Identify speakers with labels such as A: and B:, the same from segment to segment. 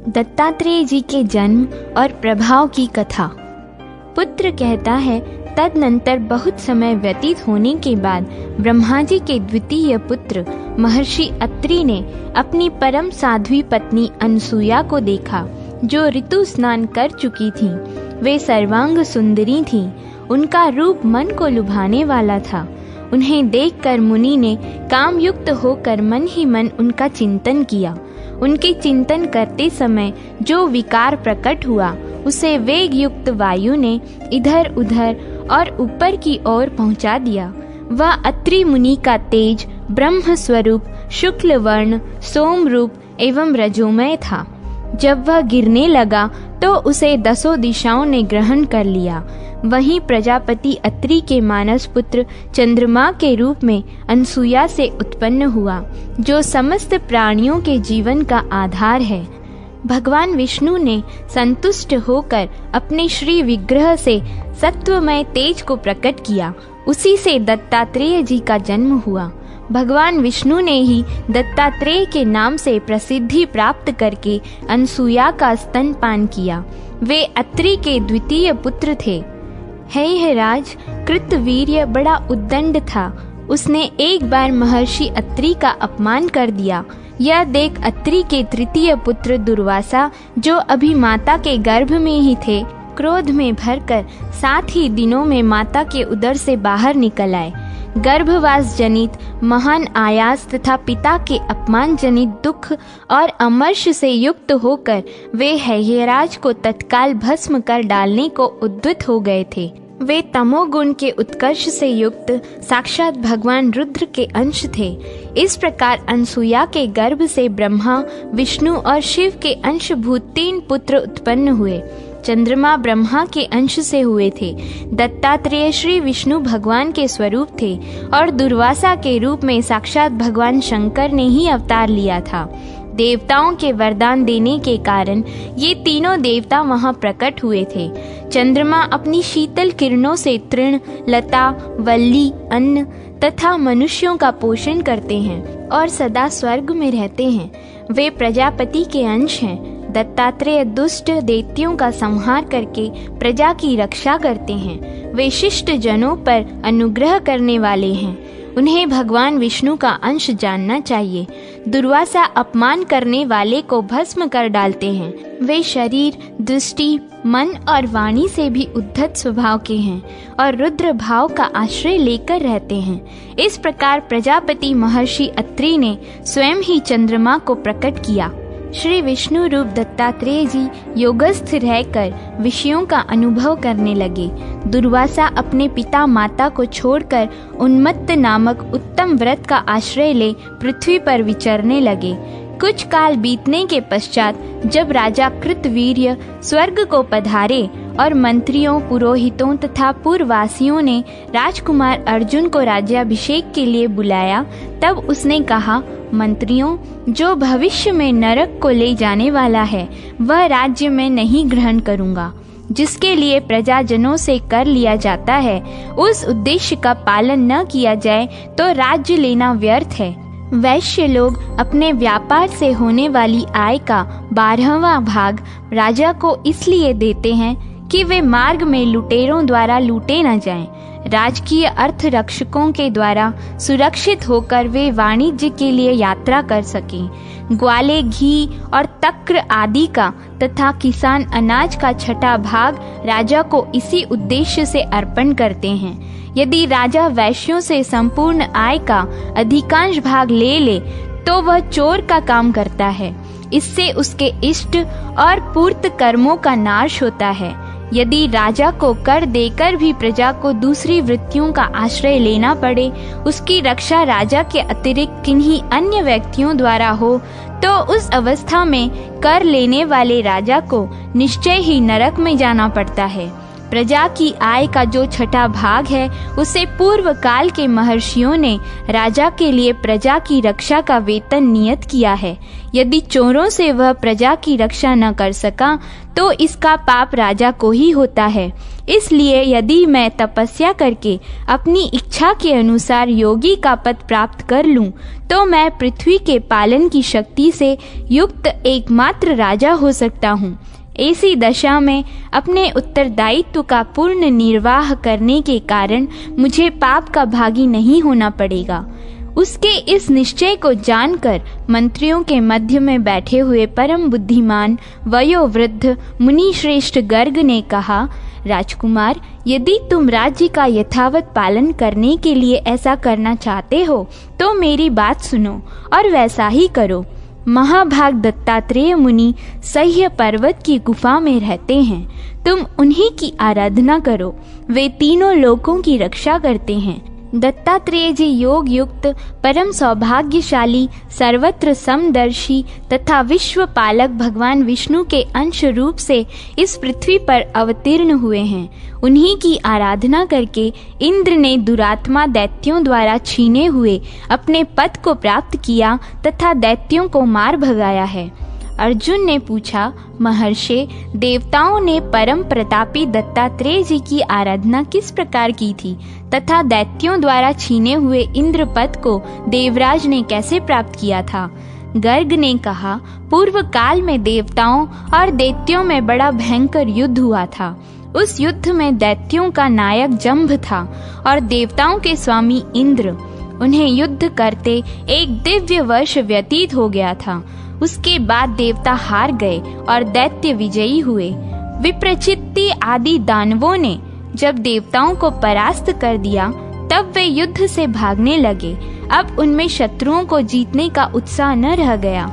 A: दत्तात्रेय जी के जन्म और प्रभाव की कथा। पुत्र कहता है, तदनंतर बहुत समय व्यतीत होने के बाद ब्रह्मा जी के द्वितीय पुत्र महर्षि अत्रि ने अपनी परम साध्वी पत्नी अनसुया को देखा, जो ऋतु स्नान कर चुकी थीं। वे सर्वांग सुंदरी थीं। उनका रूप मन को लुभाने वाला था। उन्हें देखकर मुनि ने कामयुक्त होकर मन ही मन उनका चिंतन किया। उनके चिंतन करते समय जो विकार प्रकट हुआ, उसे वेग युक्त वायु ने इधर उधर और ऊपर की ओर पहुंचा दिया। वह अत्रि मुनि का तेज ब्रह्म स्वरूप, शुक्ल वर्ण, सोम रूप एवं रजोमय था। जब वह गिरने लगा तो उसे 10 दिशाओं ने ग्रहण कर लिया। वहीं प्रजापति अत्रि के मानस पुत्र चंद्रमा के रूप में अनसुया से उत्पन्न हुआ, जो समस्त प्राणियों के जीवन का आधार है। भगवान विष्णु ने संतुष्ट होकर अपने श्री विग्रह से सत्वमय तेज को प्रकट किया। उसी से दत्तात्रेय जी का जन्म हुआ। भगवान विष्णु ने ही दत्तात्रेय के नाम से प्रसिद्धि प्राप्त करके अनसुया का स्तनपान किया। वे अत्रि के द्वितीय पुत्र थे। हे राज, कृतवीर्य बड़ा उद्दंड था। उसने एक बार महर्षि अत्रि का अपमान कर दिया। यह देख अत्रि के तृतीय पुत्र दुर्वासा, जो अभी माता के गर्भ में ही थे, क्रोध में भरकर 7 ही दिनों में माता के उदर से बाहर निकल आए। गर्भवास जनित महान आयास तथा पिता के अपमान जनित दुख और अमर्ष से युक्त होकर वे हेयराज को तत्काल भस्म कर डालने को उद्यत हो गए थे। वे तमोगुण के उत्कर्ष से युक्त साक्षात भगवान रुद्र के अंश थे। इस प्रकार अनसुया के गर्भ से ब्रह्मा, विष्णु और शिव के अंशभूत 3 पुत्र उत्पन्न हुए। चंद्रमा ब्रह्मा के अंश से हुए थे। दत्तात्रेय श्री विष्णु भगवान के स्वरूप थे और दुर्वासा के रूप में साक्षात भगवान शंकर ने ही अवतार लिया था। देवताओं के वरदान देने के कारण ये तीनों देवता वहां प्रकट हुए थे। चंद्रमा अपनी शीतल किरणों से तृण, लता, वल्ली, अन्न तथा मनुष्यों का पोषण करते हैं और सदा स्वर्ग में रहते हैं। वे प्रजापति के अंश हैं। दत्तात्रेय दुष्ट दैत्यों का संहार करके प्रजा की रक्षा करते हैं। वे शिष्ट जनों पर अनुग्रह करने वाले हैं। उन्हें भगवान विष्णु का अंश जानना चाहिए। दुर्वासा अपमान करने वाले को भस्म कर डालते हैं। वे शरीर, दृष्टि, मन और वाणी से भी उद्धत स्वभाव के हैं और रुद्र भाव का आश्रय लेकर रहते हैं। इस प्रकार प्रजापति महर्षि अत्रि ने स्वयं ही चंद्रमा को प्रकट किया। श्री विष्णु रूप दत्तात्रेय जी योगस्थ रहकर विषयों का अनुभव करने लगे। दुर्वासा अपने पिता माता को छोड़कर उन्मत्त नामक उत्तम व्रत का आश्रय ले पृथ्वी पर विचरने लगे। कुछ काल बीतने के पश्चात जब राजा कृतवीर्य स्वर्ग को पधारे और मंत्रियों, पुरोहितों तथा पूर्ववासियों ने राजकुमार अर्जुन को राज्याभिषेक के लिए बुलाया, तब उसने कहा, मंत्रियों, जो भविष्य में नरक को ले जाने वाला है, वह राज्य में नहीं ग्रहण करूंगा। जिसके लिए प्रजाजनों से कर लिया जाता है, उस उद्देश्य का पालन न किया जाए तो राज्य लेना व्यर्थ है। वैश्य लोग अपने व्यापार से होने वाली आय का 12वां भाग राजा को इसलिए देते हैं कि वे मार्ग में लुटेरों द्वारा लूटे न जाएं। राजकीय अर्थ रक्षकों के द्वारा सुरक्षित होकर वे वाणिज्य के लिए यात्रा कर सकें। ग्वाले, घी और तक्र आदि का तथा किसान अनाज का 6ठा भाग राजा को इसी उद्देश्य से अर्पण करते हैं। यदि राजा वैश्यों से संपूर्ण आय का अधिकांश भाग ले तो वह चोर का काम करता है। इससे उसके इष्ट और पूर्त कर्मों का नाश होता है। यदि राजा को कर देकर भी प्रजा को दूसरी वृत्तियों का आश्रय लेना पड़े, उसकी रक्षा राजा के अतिरिक्त किन्हीं अन्य व्यक्तियों द्वारा हो, तो उस अवस्था में कर लेने वाले राजा को निश्चय ही नरक में जाना पड़ता है प्रजा की आय का जो छठा भाग है उसे पूर्व काल के महर्षियों ने राजा के लिए प्रजा की रक्षा का वेतन नियत किया है। यदि चोरों से वह प्रजा की रक्षा न कर सका तो इसका पाप राजा को ही होता है। इसलिए यदि मैं तपस्या करके अपनी इच्छा के अनुसार योगी का पद प्राप्त कर लूं, तो मैं पृथ्वी के पालन की शक्ति से युक्त एकमात्र राजा हो सकता हूँ। ऐसी दशा में अपने उत्तरदायित्व का पूर्ण निर्वाह करने के कारण मुझे पाप का भागी नहीं होना पड़ेगा। उसके इस निश्चय को जानकर मंत्रियों के मध्य में बैठे हुए परम बुद्धिमान वयोवृद्ध मुनि श्रेष्ठ गर्ग ने कहा, राजकुमार, यदि तुम राज्य का यथावत पालन करने के लिए ऐसा करना चाहते हो तो मेरी बात सुनो और वैसा ही करो। महाभाग दत्तात्रेय मुनि सह्य पर्वत की गुफा में रहते हैं। तुम उन्हीं की आराधना करो, वे तीनों लोकों की रक्षा करते हैं। दत्तात्रेय जी योग युक्त, परम सौभाग्यशाली, सर्वत्र समदर्शी तथा विश्व पालक भगवान विष्णु के अंश रूप से इस पृथ्वी पर अवतीर्ण हुए हैं। उन्हीं की आराधना करके इंद्र ने दुरात्मा दैत्यों द्वारा छीने हुए अपने पद को प्राप्त किया तथा दैत्यों को मार भगाया है। अर्जुन ने पूछा, महर्षि, देवताओं ने परम प्रतापी दत्तात्रेय जी की आराधना किस प्रकार की थी तथा दैत्यों द्वारा छीने हुए इंद्र पद को देवराज ने कैसे प्राप्त किया था? गर्ग ने कहा, पूर्व काल में देवताओं और दैत्यों में बड़ा भयंकर युद्ध हुआ था। उस युद्ध में दैत्यों का नायक जंभ था और देवताओं के स्वामी इंद्र। उन्हें युद्ध करते एक दिव्य वर्ष व्यतीत हो गया था। उसके बाद देवता हार गए और दैत्य विजयी हुए। विप्रचित्ति आदि दानवों ने जब देवताओं को परास्त कर दिया तब वे युद्ध से भागने लगे। अब उनमें शत्रुओं को जीतने का उत्साह न रह गया।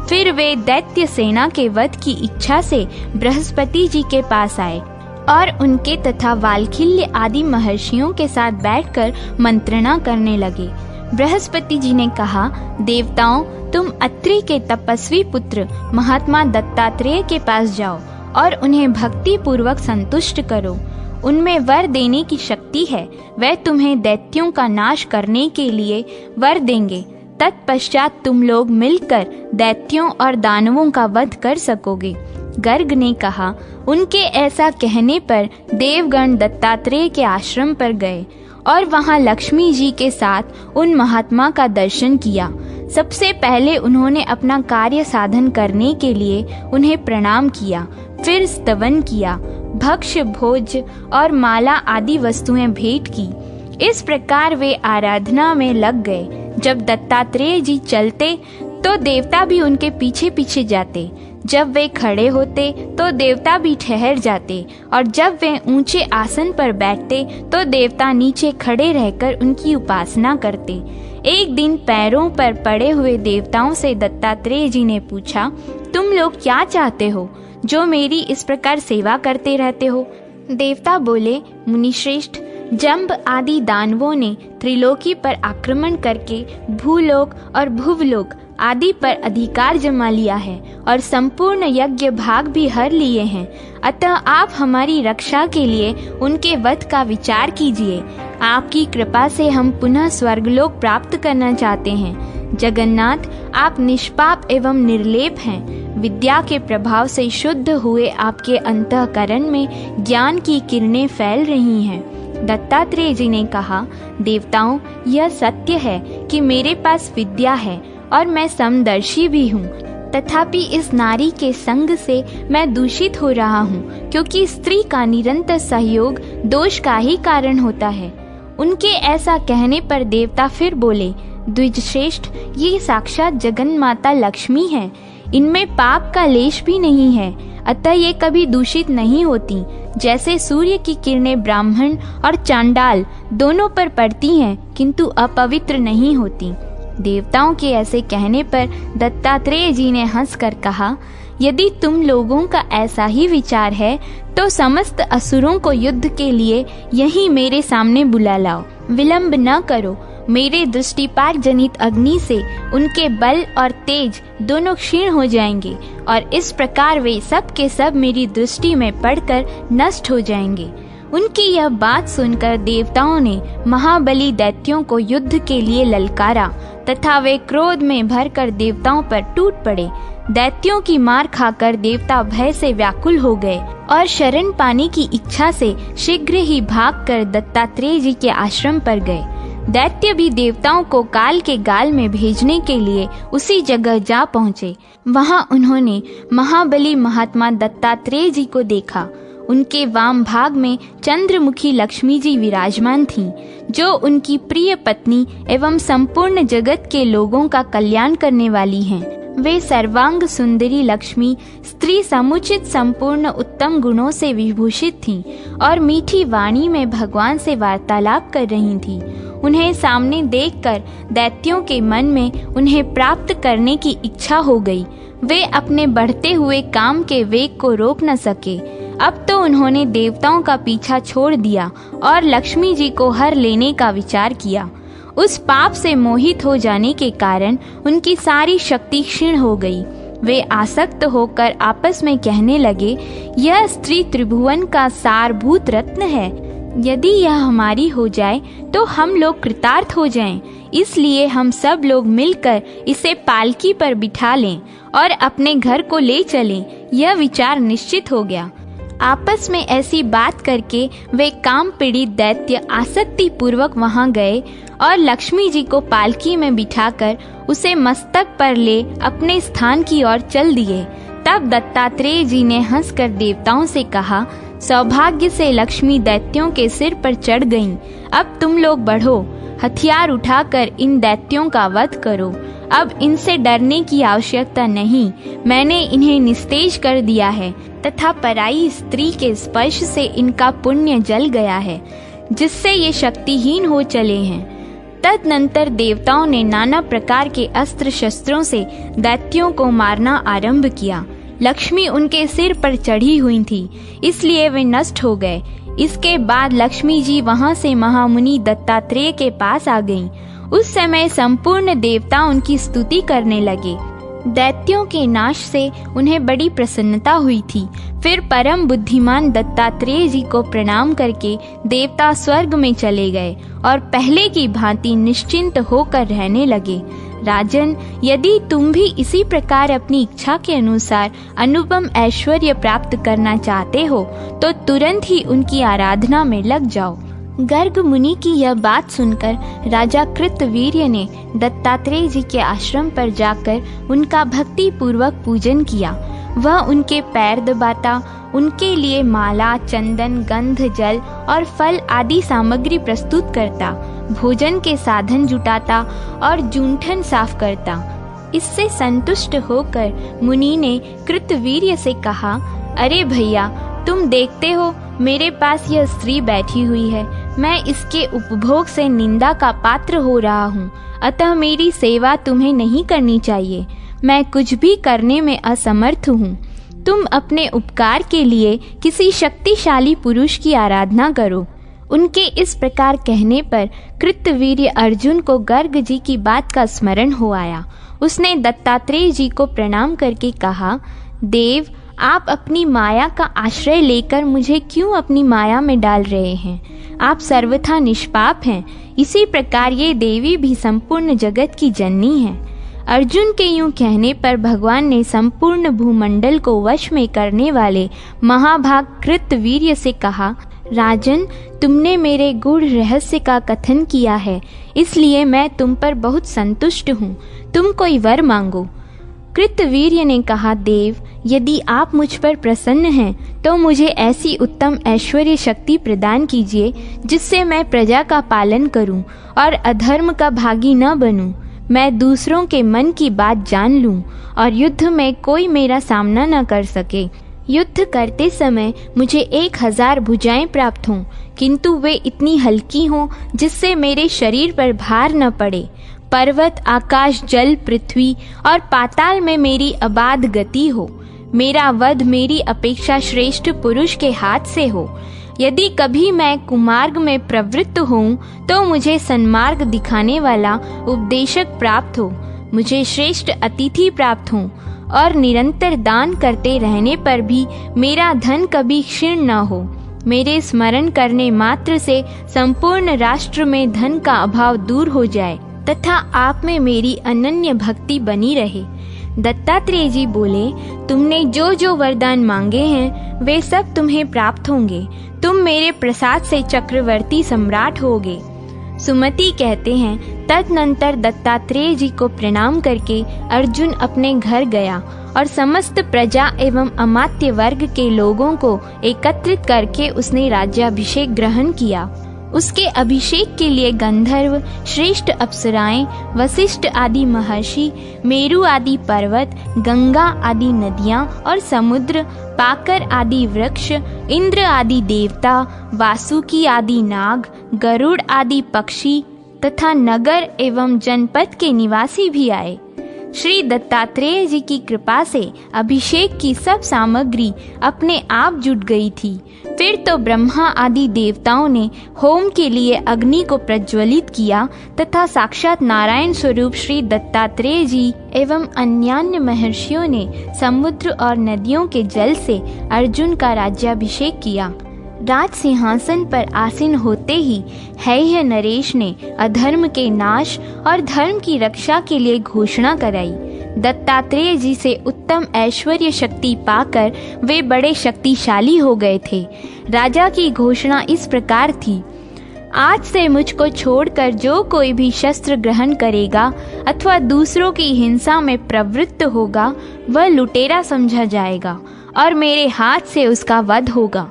A: फिर वे दैत्य सेना के वध की इच्छा से बृहस्पति जी के पास आए और उनके तथा वालखिल्य आदि महर्षियों के साथ बैठकर मंत्रणा करने लगे। बृहस्पति जी ने कहा, देवताओं, तुम अत्रि के तपस्वी पुत्र महात्मा दत्तात्रेय के पास जाओ और उन्हें भक्ति पूर्वक संतुष्ट करो। उनमें वर देने की शक्ति है। वह तुम्हें दैत्यों का नाश करने के लिए वर देंगे। तत्पश्चात तुम लोग मिलकर दैत्यों और दानवों का वध कर सकोगे। गर्ग ने कहा, उनके ऐसा कहने पर देवगण दत्तात्रेय के आश्रम पर गए और वहां लक्ष्मी जी के साथ उन महात्मा का दर्शन किया। सबसे पहले उन्होंने अपना कार्य साधन करने के लिए उन्हें प्रणाम किया, फिर स्तवन किया, भक्ष्य भोज और माला आदि वस्तुएं भेंट की। इस प्रकार वे आराधना में लग गए। जब दत्तात्रेय जी चलते तो देवता भी उनके पीछे पीछे जाते। जब वे खड़े होते तो देवता भी ठहर जाते और जब वे ऊंचे आसन पर बैठते तो देवता नीचे खड़े रहकर उनकी उपासना करते। एक दिन पैरों पर पड़े हुए देवताओं से दत्तात्रेय जी ने पूछा, तुम लोग क्या चाहते हो जो मेरी इस प्रकार सेवा करते रहते हो? देवता बोले, मुनिश्रेष्ठ, जंब आदि दानवों ने त्रिलोकी पर आक्रमण करके भूलोक और भुवलोक आदि पर अधिकार जमा लिया है और संपूर्ण यज्ञ भाग भी हर लिए हैं। अतः आप हमारी रक्षा के लिए उनके वध का विचार कीजिए। आपकी कृपा से हम पुनः स्वर्गलोक प्राप्त करना चाहते हैं। जगन्नाथ, आप निष्पाप एवं निर्लेप हैं। विद्या के प्रभाव से शुद्ध हुए आपके अंतःकरण में ज्ञान की किरणें फैल रही हैं। दत्तात्रेय जी ने कहा, देवताओं, यह सत्य है कि मेरे पास विद्या है और मैं समदर्शी भी हूँ, तथापि इस नारी के संग से मैं दूषित हो रहा हूँ, क्योंकि स्त्री का निरंतर सहयोग दोष का ही कारण होता है। उनके ऐसा कहने पर देवता फिर बोले, द्विजश्रेष्ठ, ये साक्षात जगन माता लक्ष्मी है। इनमें पाप का लेश भी नहीं है, अतः ये कभी दूषित नहीं होती। जैसे सूर्य की किरणें ब्राह्मण और चांडाल दोनों पर पड़ती हैं किंतु अपवित्र नहीं होती। देवताओं के ऐसे कहने पर दत्तात्रेय जी ने हंसकर कहा, यदि तुम लोगों का ऐसा ही विचार है तो समस्त असुरों को युद्ध के लिए यहीं मेरे सामने बुला लाओ। विलंब न करो। मेरे दृष्टिपात जनित अग्नि से उनके बल और तेज दोनों क्षीण हो जाएंगे और इस प्रकार वे सब के सब मेरी दृष्टि में पड़कर नष्ट हो जाएंगे। उनकी यह बात सुनकर देवताओं ने महाबली दैत्यों को युद्ध के लिए ललकारा तथा वे क्रोध में भरकर देवताओं पर टूट पड़े। दैत्यों की मार खाकर देवता भय से व्याकुल हो गए और शरण पाने की इच्छा से शीघ्र ही भागकर दत्तात्रेय जी के आश्रम पर गए। दैत्य भी देवताओं को काल के गाल में भेजने के लिए उसी जगह जा पहुँचे। वहाँ उन्होंने महाबली महात्मा दत्तात्रेय जी को देखा। उनके वाम भाग में चंद्रमुखी लक्ष्मी जी विराजमान थीं, जो उनकी प्रिय पत्नी एवं संपूर्ण जगत के लोगों का कल्याण करने वाली हैं। वे सर्वांग सुंदरी लक्ष्मी स्त्री समुचित संपूर्ण उत्तम गुणों से विभूषित थीं और मीठी वाणी में भगवान से वार्तालाप कर रही थीं। उन्हें सामने देखकर दैत्यों के मन में उन्हें प्राप्त करने की इच्छा हो गई। वे अपने बढ़ते हुए काम के वेग को रोक न सके। अब तो उन्होंने देवताओं का पीछा छोड़ दिया और लक्ष्मी जी को हर लेने का विचार किया। उस पाप से मोहित हो जाने के कारण उनकी सारी शक्ति क्षीण हो गई। वे आसक्त होकर आपस में कहने लगे, यह स्त्री त्रिभुवन का सारभूत रत्न है। यदि यह हमारी हो जाए तो हम लोग कृतार्थ हो जाएं। इसलिए हम सब लोग मिलकर इसे पालकी पर बिठा लें और अपने घर को ले चलें। यह विचार निश्चित हो गया। आपस में ऐसी बात करके वे काम पीड़ित दैत्य आसक्ति पूर्वक वहां गए और लक्ष्मी जी को पालकी में बिठाकर उसे मस्तक पर ले अपने स्थान की ओर चल दिए। तब दत्तात्रेय जी ने हंसकर देवताओं से कहा, सौभाग्य से लक्ष्मी दैत्यों के सिर पर चढ़ गईं। अब तुम लोग बढ़ो, हथियार उठाकर इन दैत्यों का वध करो। अब इनसे डरने की आवश्यकता नहीं। मैंने इन्हें निस्तेज कर दिया है तथा पराई स्त्री के स्पर्श से इनका पुण्य जल गया है, जिससे ये शक्तिहीन हो चले हैं। तदनंतर देवताओं ने नाना प्रकार के अस्त्र शस्त्रों से दैत्यों को मारना आरंभ किया। लक्ष्मी उनके सिर पर चढ़ी हुई थी, इसलिए वे नष्ट हो गए। इसके बाद लक्ष्मी जी वहां से महामुनि दत्तात्रेय के पास आ गईं। उस समय संपूर्ण देवता उनकी स्तुति करने लगे। दैत्यों के नाश से उन्हें बड़ी प्रसन्नता हुई थी। फिर परम बुद्धिमान दत्तात्रेय जी को प्रणाम करके देवता स्वर्ग में चले गए और पहले की भांति निश्चिंत होकर रहने लगे। राजन, यदि तुम भी इसी प्रकार अपनी इच्छा के अनुसार अनुपम ऐश्वर्य प्राप्त करना चाहते हो तो तुरंत ही उनकी आराधना में लग जाओ। गर्ग मुनि की यह बात सुनकर राजा कृतवीर्य ने दत्तात्रेय जी के आश्रम पर जाकर उनका भक्ति पूर्वक पूजन किया। वह उनके पैर दबाता, उनके लिए माला, चंदन, गंध, जल और फल आदि सामग्री प्रस्तुत करता, भोजन के साधन जुटाता और जूठन साफ करता। इससे संतुष्ट होकर मुनि ने कृतवीर्य से कहा, अरे भैया, तुम देखते हो मेरे पास यह स्त्री बैठी हुई है। मैं इसके उपभोग से निंदा का पात्र हो रहा हूँ, अतः मेरी सेवा तुम्हें नहीं करनी चाहिए। मैं कुछ भी करने में असमर्थ हूँ। तुम अपने उपकार के लिए किसी शक्तिशाली पुरुष की आराधना करो। उनके इस प्रकार कहने पर कृतवीर्य अर्जुन को गर्ग जी की बात का स्मरण हो आया। उसने दत्तात्रेय जी को प्रणाम करके कहा, देव, आप अपनी माया का आश्रय लेकर मुझे क्यों अपनी माया में डाल रहे हैं? आप सर्वथा निष्पाप हैं। इसी प्रकार ये देवी भी संपूर्ण जगत की जननी है। अर्जुन के यूं कहने पर भगवान ने संपूर्ण भूमंडल को वश में करने वाले महाभाग कृतवीर्य से कहा, राजन, तुमने मेरे गूढ़ रहस्य का कथन किया है, इसलिए मैं तुम पर बहुत संतुष्ट हूँ। तुम कोई वर मांगो। कृतवीर्य ने कहा, देव, यदि आप मुझ पर प्रसन्न हैं तो मुझे ऐसी उत्तम ऐश्वर्य शक्ति प्रदान कीजिए जिससे मैं प्रजा का पालन करूं और अधर्म का भागी न बनूं। मैं दूसरों के मन की बात जान लूं और युद्ध में कोई मेरा सामना न कर सके। युद्ध करते समय मुझे 1000 भुजाएं प्राप्त हों, किंतु वे इतनी हल्की हों जिससे मेरे शरीर पर भार न पड़े। पर्वत, आकाश, जल, पृथ्वी और पाताल में मेरी अबाध गति हो। मेरा वध मेरी अपेक्षा श्रेष्ठ पुरुष के हाथ से हो। यदि कभी मैं कुमार्ग में प्रवृत्त हूँ तो मुझे सन्मार्ग दिखाने वाला उपदेशक प्राप्त हो। मुझे श्रेष्ठ अतिथि प्राप्त हो और निरंतर दान करते रहने पर भी मेरा धन कभी क्षीण न हो। मेरे स्मरण करने मात्र से संपूर्ण राष्ट्र में धन का अभाव दूर हो जाए तथा आप में मेरी अनन्य भक्ति बनी रहे। दत्तात्रेय जी बोले, तुमने जो जो वरदान मांगे हैं वे सब तुम्हें प्राप्त होंगे। तुम मेरे प्रसाद से चक्रवर्ती सम्राट होगे। सुमति कहते हैं, तदनंतर दत्तात्रेय जी को प्रणाम करके अर्जुन अपने घर गया और समस्त प्रजा एवं अमात्य वर्ग के लोगों को एकत्रित करके उसने राज्याभिषेक ग्रहण किया। उसके अभिषेक के लिए गंधर्व, श्रेष्ठ अप्सराएं, वशिष्ठ आदि महर्षि, मेरु आदि पर्वत, गंगा आदि नदियां और समुद्र, पाकर आदि वृक्ष, इंद्र आदि देवता, वासुकी आदि नाग, गरुड़ आदि पक्षी तथा नगर एवं जनपद के निवासी भी आए। श्री दत्तात्रेय जी की कृपा से अभिषेक की सब सामग्री अपने आप जुट गई थी। फिर तो ब्रह्मा आदि देवताओं ने होम के लिए अग्नि को प्रज्वलित किया तथा साक्षात नारायण स्वरूप श्री दत्तात्रेय जी एवं अन्यान्य महर्षियों ने समुद्र और नदियों के जल से अर्जुन का राज्याभिषेक किया। राज सिंहासन पर आसीन होते ही हैय नरेश ने अधर्म के नाश और धर्म की रक्षा के लिए घोषणा कराई। दत्तात्रेय जी से उत्तम ऐश्वर्य शक्ति पाकर वे बड़े शक्तिशाली हो गए थे। राजा की घोषणा इस प्रकार थी, आज से मुझको छोड़कर जो कोई भी शस्त्र ग्रहण करेगा अथवा दूसरों की हिंसा में प्रवृत्त होगा वह लुटेरा समझा जाएगा और मेरे हाथ से उसका वध होगा।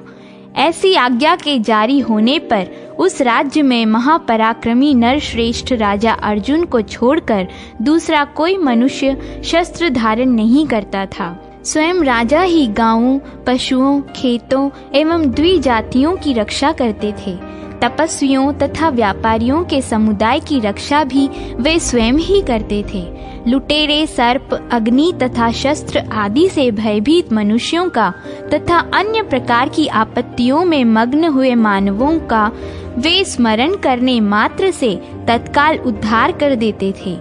A: ऐसी आज्ञा के जारी होने पर उस राज्य में महापराक्रमी नरश्रेष्ठ राजा अर्जुन को छोड़कर दूसरा कोई मनुष्य शस्त्र धारण नहीं करता था। स्वयं राजा ही गांवों, पशुओं, खेतों एवं द्विजातियों की रक्षा करते थे। तपस्वियों तथा व्यापारियों के समुदाय की रक्षा भी वे स्वयं ही करते थे। लुटेरे, सर्प, अग्नि तथा शस्त्र आदि से भयभीत मनुष्यों का तथा अन्य प्रकार की आपत्तियों में मग्न हुए मानवों का वे स्मरण करने मात्र से तत्काल उद्धार कर देते थे।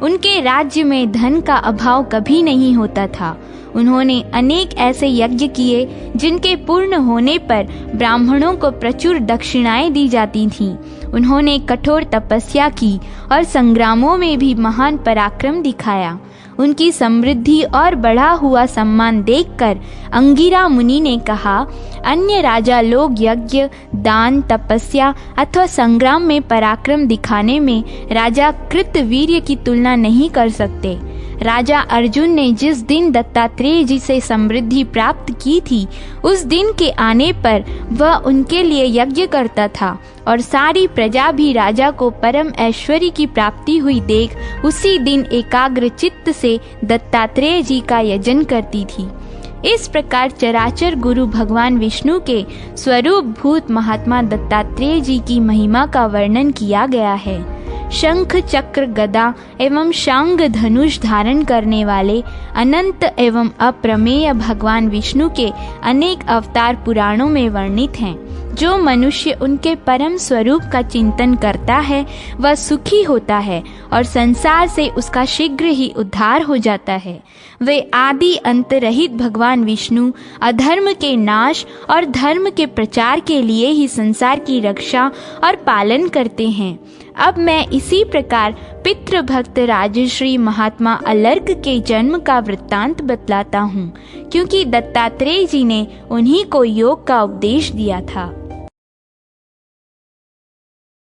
A: उनके राज्य में धन का अभाव कभी नहीं होता था। उन्होंने अनेक ऐसे यज्ञ किए जिनके पूर्ण होने पर ब्राह्मणों को प्रचुर दक्षिणाएं दी जाती थीं। उन्होंने कठोर तपस्या की और संग्रामों में भी महान पराक्रम दिखाया। उनकी समृद्धि और बढ़ा हुआ सम्मान देखकर अंगिरा मुनि ने कहा, अन्य राजा लोग यज्ञ, दान, तपस्या अथवा संग्राम में पराक्रम दिखाने में राजा कृतवीर्य की तुलना नहीं कर सकते। राजा अर्जुन ने जिस दिन दत्तात्रेय जी से समृद्धि प्राप्त की थी, उस दिन के आने पर वह उनके लिए यज्ञ करता था और सारी प्रजा भी राजा को परम ऐश्वर्य की प्राप्ति हुई देख उसी दिन एकाग्र चित्त से दत्तात्रेय जी का यजन करती थी। इस प्रकार चराचर गुरु भगवान विष्णु के स्वरूप भूत महात्मा दत्तात्रेय जी की महिमा का वर्णन किया गया है। शंख, चक्र, गदा एवं शांग धनुष धारण करने वाले अनंत एवं अप्रमेय भगवान विष्णु के अनेक अवतार पुराणों में वर्णित हैं। जो मनुष्य उनके परम स्वरूप का चिंतन करता है वह सुखी होता है और संसार से उसका शीघ्र ही उद्धार हो जाता है। वे आदि अंत रहित भगवान विष्णु अधर्म के नाश और धर्म के प्रचार के लिए ही संसार की रक्षा और पालन करते हैं। अब मैं इसी प्रकार पितृभक्त राजश्री महात्मा अलर्क के जन्म का वृत्तांत बतलाता हूँ, क्योंकि दत्तात्रेय जी ने उन्हीं को योग का उपदेश दिया था।